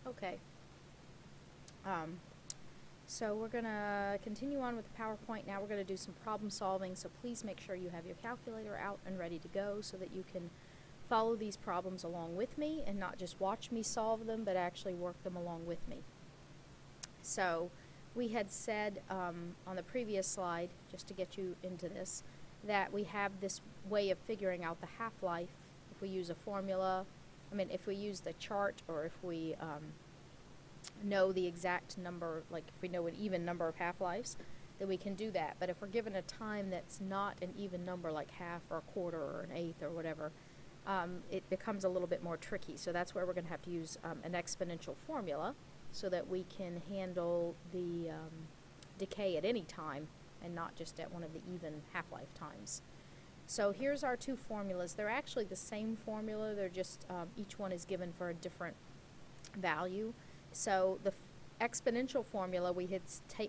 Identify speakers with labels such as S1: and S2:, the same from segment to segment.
S1: Okay. So we're going to continue on with the PowerPoint. Now we're going to do some problem solving, so please make sure you have your calculator out and ready to go so that you can follow these problems along with me and not just watch me solve them, but actually work them along with me. So we had said on the previous slide, just to get you into this, that we have this way of figuring out the half-life if we use a formula. I mean, if we use the chart, or if we know the exact number, like if we know an even number of half-lives, then we can do that. But if we're given a time that's not an even number, like half or a quarter or an eighth or whatever, it becomes a little bit more tricky. So that's where we're going to have to use an exponential formula so that we can handle the decay at any time and not just at one of the even half-life times. So here's our two formulas. They're actually the same formula, they're just each one is given for a different value. So the exponential formula we had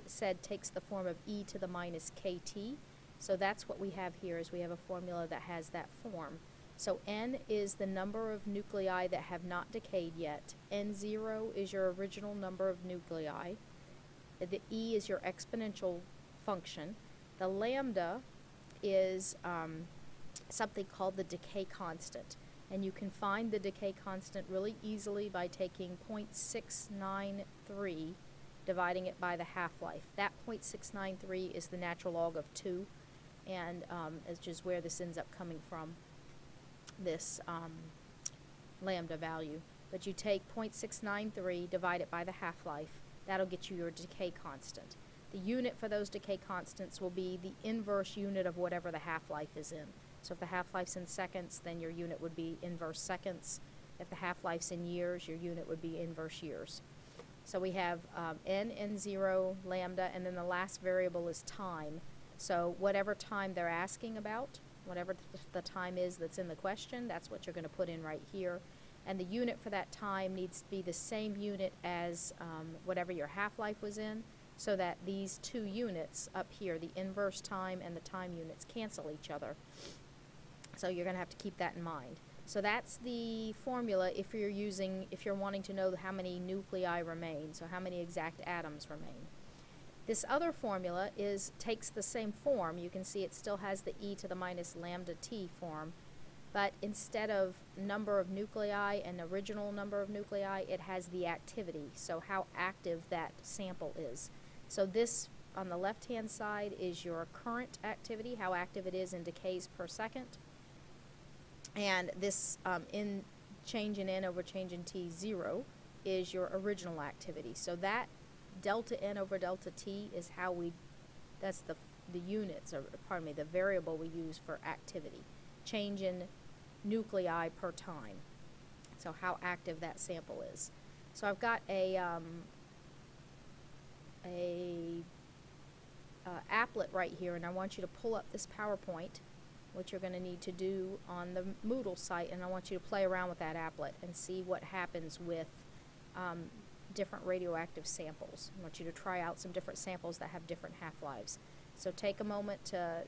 S1: said takes the form of e to the minus kt. So that's what we have here, is we have a formula that has that form. So n is the number of nuclei that have not decayed yet. N0 is your original number of nuclei. The e is your exponential function. The lambda is something called the decay constant. And you can find the decay constant really easily by taking 0.693, dividing it by the half-life. That 0.693 is the natural log of 2, and is just where this ends up coming from, this lambda value. But you take 0.693, divide it by the half-life. That'll get you your decay constant. The unit for those decay constants will be the inverse unit of whatever the half-life is in. So if the half-life's in seconds, then your unit would be inverse seconds. If the half-life's in years, your unit would be inverse years. So we have n0, lambda, and then the last variable is time. So whatever time they're asking about, whatever the time is that's in the question, that's what you're going to put in right here. And the unit for that time needs to be the same unit as whatever your half-life was in, so that these two units up here, the inverse time and the time units, cancel each other. So you're going to have to keep that in mind. So that's the formula if you're wanting to know how many nuclei remain, so how many exact atoms remain. This other formula takes the same form. You can see it still has the e to the minus lambda t form, but instead of number of nuclei and original number of nuclei, it has the activity, so how active that sample is. So this, on the left-hand side, is your current activity, how active it is in decays per second. And this change in n over change in t, 0, is your original activity. So that delta n over delta t is that's the units, or pardon me, the variable we use for activity. Change in nuclei per time. So how active that sample is. So I've got a applet right here, and I want you to pull up this PowerPoint, which you're going to need to do on the Moodle site, and I want you to play around with that applet and see what happens with different radioactive samples. I want you to try out some different samples that have different half-lives. So take a moment to,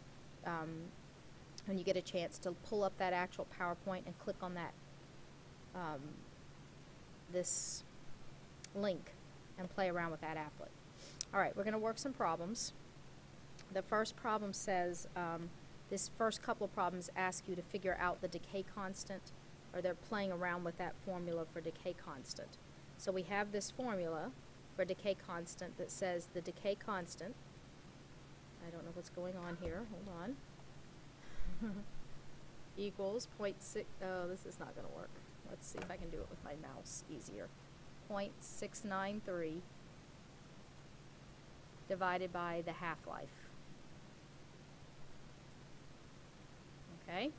S1: when you get a chance, to pull up that actual PowerPoint and click on that this link and play around with that applet. Alright, we're going to work some problems. The first problem says, this first couple of problems ask you to figure out the decay constant, or they're playing around with that formula for decay constant. So we have this formula for decay constant that says the decay constant, I don't know what's going on here, hold on, equals 0.6, oh, this is not going to work. Let's see if I can do it with my mouse easier. 0.693 divided by the half-life. Okay,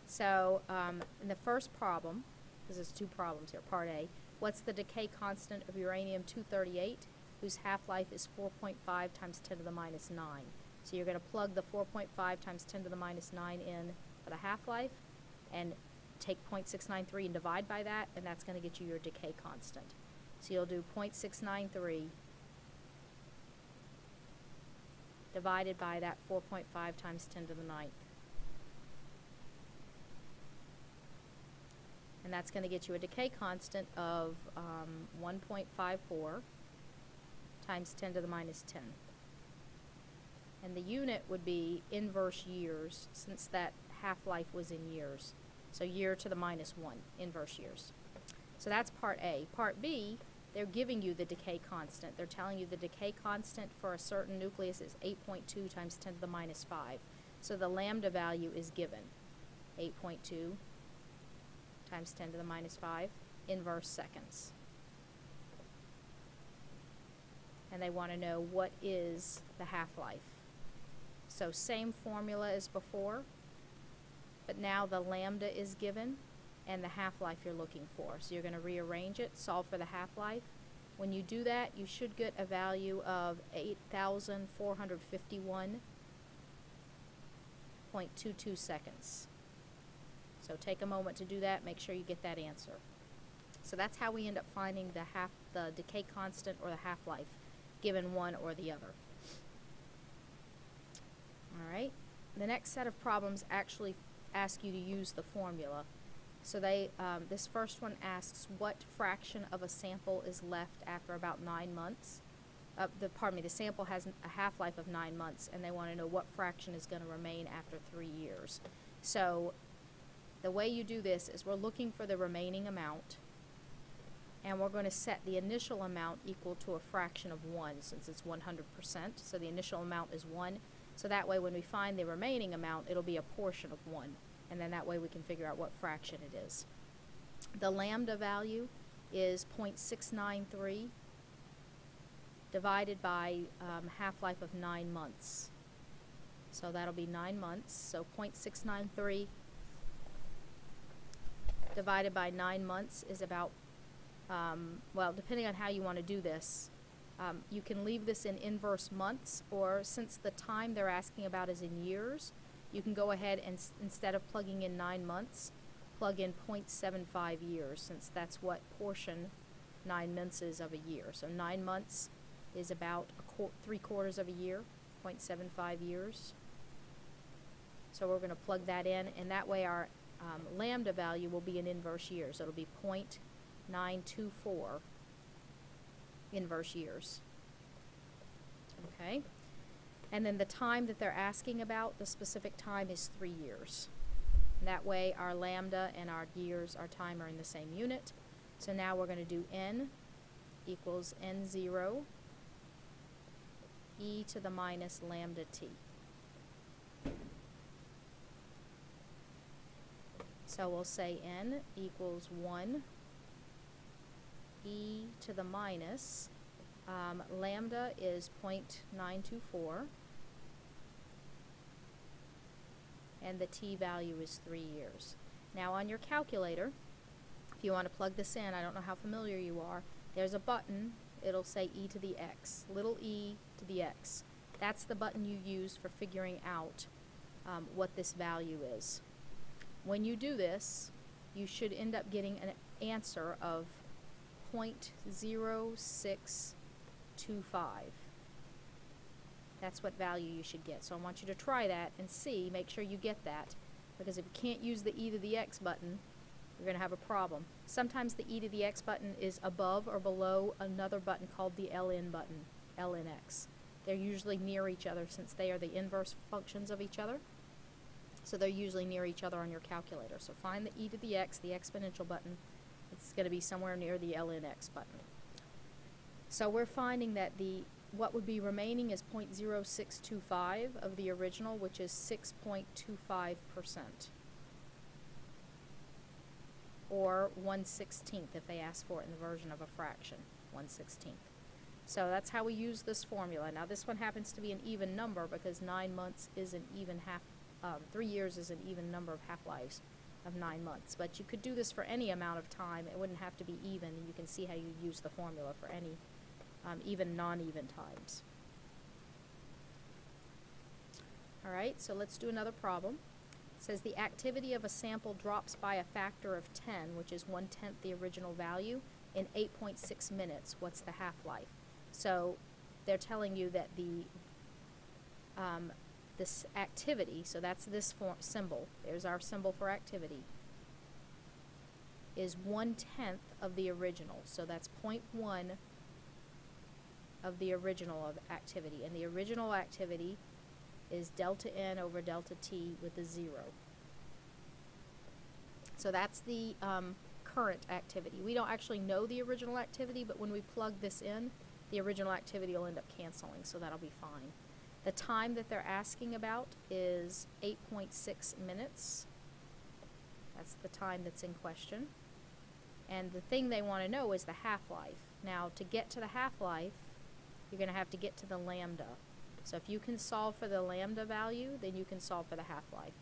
S1: so in the first problem, because there's two problems here, part A, what's the decay constant of uranium-238, whose half-life is 4.5 times 10 to the minus 9? So you're going to plug the 4.5 times 10 to the minus 9 in for the half-life, and take 0.693 and divide by that, and that's going to get you your decay constant. So you'll do 0.693 divided by that 4.5 times 10 to the 9th. And that's going to get you a decay constant of 1.54 times 10 to the minus 10. And the unit would be inverse years, since that half-life was in years. So year to the minus 1, inverse years. So that's part A. Part B, they're giving you the decay constant. They're telling you the decay constant for a certain nucleus is 8.2 times 10 to the minus 5. So the lambda value is given. 8.2 times 10 to the minus 5, inverse seconds. And they want to know what is the half-life. So same formula as before, but now the lambda is given and the half-life you're looking for. So you're going to rearrange it, solve for the half-life. When you do that, you should get a value of 8,451.22 seconds. So take a moment to do that, make sure you get that answer. So that's how we end up finding the decay constant or the half-life, given one or the other. Alright, the next set of problems actually ask you to use the formula. So this first one asks what fraction of a sample is left after about 9 months. The sample has a half-life of 9 months, and they want to know what fraction is going to remain after 3 years. So the way you do this is we're looking for the remaining amount, and we're going to set the initial amount equal to a fraction of 1, since it's 100%. So the initial amount is 1. So that way when we find the remaining amount, it'll be a portion of 1. And then that way we can figure out what fraction it is. The lambda value is 0.693 divided by half-life of 9 months. So that'll be 9 months. So 0.693 divided by 9 months is about, well, depending on how you want to do this, you can leave this in inverse months, or since the time they're asking about is in years, you can go ahead and instead of plugging in 9 months, plug in 0.75 years, since that's what portion 9 months is of a year. So 9 months is about 3/4 of a year, 0.75 years. So we're going to plug that in, and that way our lambda value will be in inverse years. So it'll be 0.924 inverse years. Okay, and then the time that they're asking about, the specific time is 3 years. And that way our lambda and our years, our time, are in the same unit. So now we're going to do n equals n0 e to the minus lambda t. So we'll say n equals 1 e to the minus, lambda is 0.924, and the t value is 3 years. Now on your calculator, if you want to plug this in, I don't know how familiar you are, there's a button, it'll say e to the x, little e to the x. That's the button you use for figuring out what this value is. When you do this, you should end up getting an answer of 0.0625. That's what value you should get. So I want you to try that and see, make sure you get that, because if you can't use the e to the x button, you're going to have a problem. Sometimes the e to the x button is above or below another button called the ln button, lnx. They're usually near each other since they are the inverse functions of each other. So they're usually near each other on your calculator. So find the e to the x, the exponential button. It's going to be somewhere near the lnx button. So we're finding that what would be remaining is 0.0625 of the original, which is 6.25%. Or 1/16 if they ask for it in the version of a fraction, 1/16. So that's how we use this formula. Now this one happens to be an even number because 9 months is an even 3 years is an even number of half-lives of 9 months. But you could do this for any amount of time. It wouldn't have to be even. You can see how you use the formula for any even non-even times. Alright, so let's do another problem. It says the activity of a sample drops by a factor of 10, which is 1/10 the original value, in 8.6 minutes. What's the half-life? So they're telling you that this activity, so that's this symbol, there's our symbol for activity, is 1/10 of the original. So that's 0.1 of the original of activity. And the original activity is delta n over delta t with a 0. So that's the current activity. We don't actually know the original activity, but when we plug this in, the original activity will end up canceling, so that'll be fine. The time that they're asking about is 8.6 minutes. That's the time that's in question. And the thing they want to know is the half-life. Now, to get to the half-life, you're going to have to get to the lambda. So if you can solve for the lambda value, then you can solve for the half-life.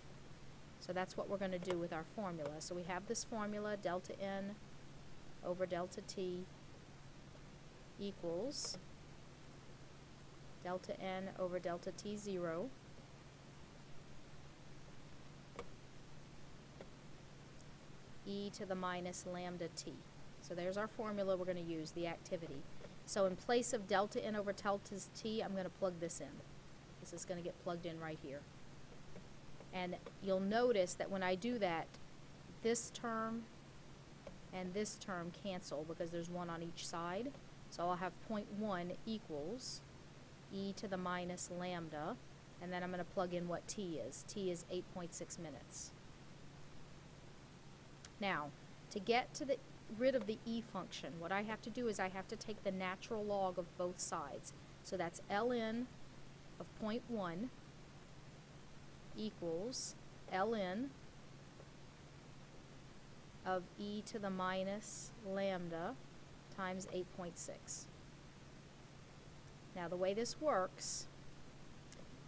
S1: So that's what we're going to do with our formula. So we have this formula, delta n over delta t equals delta n over delta t 0 e to the minus lambda t. So there's our formula we're going to use, the activity. So in place of delta n over delta t, I'm going to plug this in. This is going to get plugged in right here. And you'll notice that when I do that, this term and this term cancel because there's one on each side. So I'll have 0.1 equals e to the minus lambda, and then I'm going to plug in what t is. T is 8.6 minutes. Now, to get to the rid of the e function, what I have to do is I have to take the natural log of both sides. So that's ln of 0.1 equals ln of e to the minus lambda times 8.6. Now the way this works,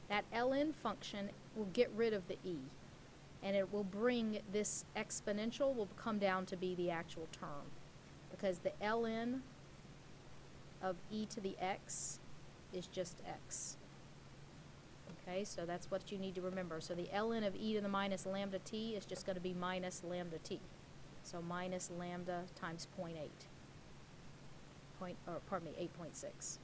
S1: that ln function will get rid of the e, and it will bring this exponential will come down to be the actual term, because the ln of e to the x is just x. Okay, so that's what you need to remember. So the ln of e to the minus lambda t is just going to be minus lambda t. So minus lambda times 0.8. Pardon me, 8.6.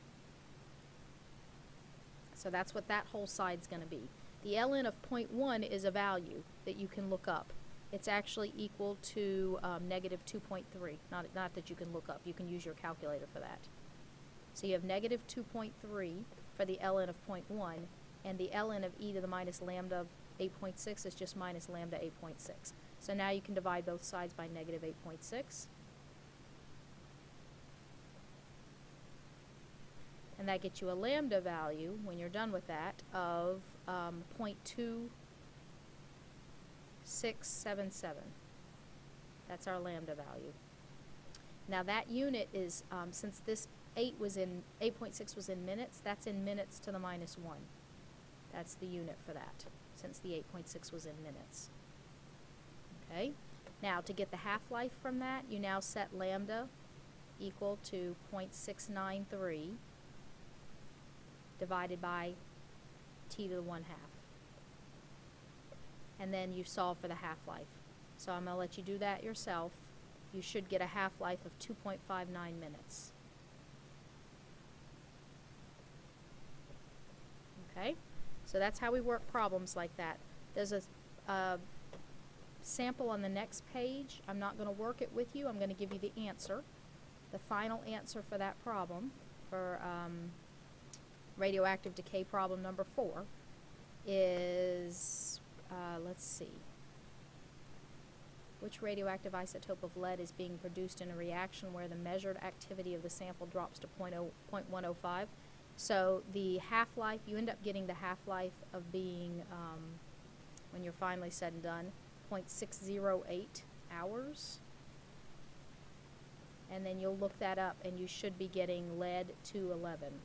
S1: So that's what that whole side's going to be. The ln of 0.1 is a value that you can look up. It's actually equal to negative 2.3. Not that you can look up. You can use your calculator for that. So you have negative 2.3 for the ln of 0.1, and the ln of e to the minus lambda 8.6 is just minus lambda 8.6. So now you can divide both sides by negative 8.6. And that gets you a lambda value, when you're done with that, of 0.2677. That's our lambda value. Now that unit is, since this 8.6 was in minutes, that's in minutes to the minus 1. That's the unit for that, since the 8.6 was in minutes. Okay, now to get the half-life from that, you now set lambda equal to 0.693 divided by t to the 1/2. And then you solve for the half-life. So I'm going to let you do that yourself. You should get a half-life of 2.59 minutes. Okay, so that's how we work problems like that. There's a sample on the next page. I'm not going to work it with you. I'm going to give you the answer. The final answer for that problem, for radioactive decay problem number 4, is, let's see, which radioactive isotope of lead is being produced in a reaction where the measured activity of the sample drops to 0.105. So the half-life, you end up getting the half-life of being, when you're finally said and done, 0.608 hours. And then you'll look that up, and you should be getting lead-211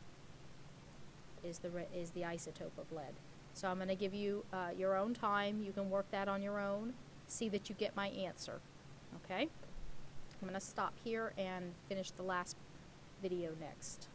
S1: is the isotope of lead. So I'm going to give you your own time. You can work that on your own. See that you get my answer. Okay? I'm going to stop here and finish the last video next.